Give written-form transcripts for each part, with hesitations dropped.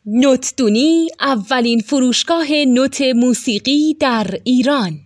نوتدونی اولین فروشگاه نوت موسیقی در ایران.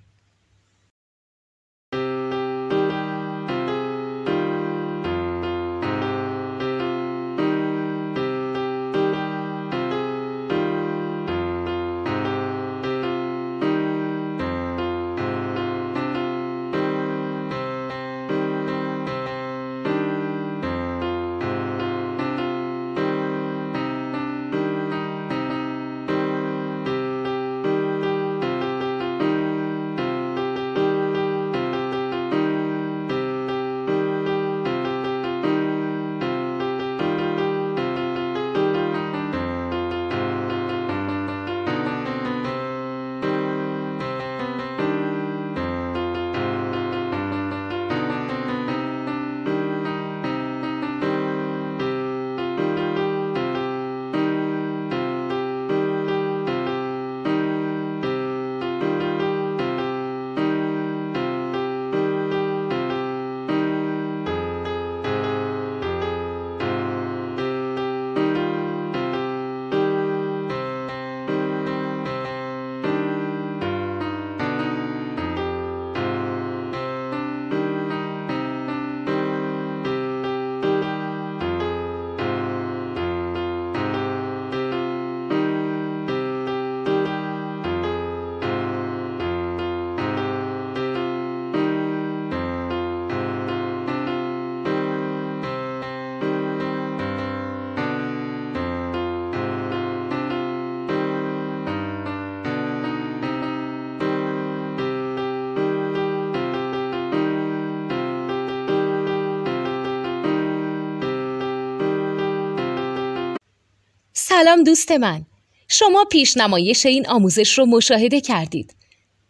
سلام دوست من، شما پیشنمایش این آموزش رو مشاهده کردید.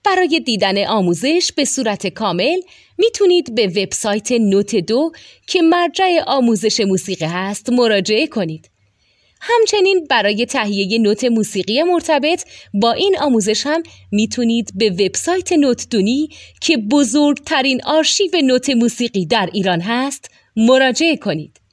برای دیدن آموزش به صورت کامل میتونید به وبسایت نوت 2 که مرجع آموزش موسیقی هست مراجعه کنید. همچنین برای تهیه نوت موسیقی مرتبط با این آموزش هم میتونید به وبسایت نوتدونی که بزرگترین آرشیو نوت موسیقی در ایران هست مراجعه کنید.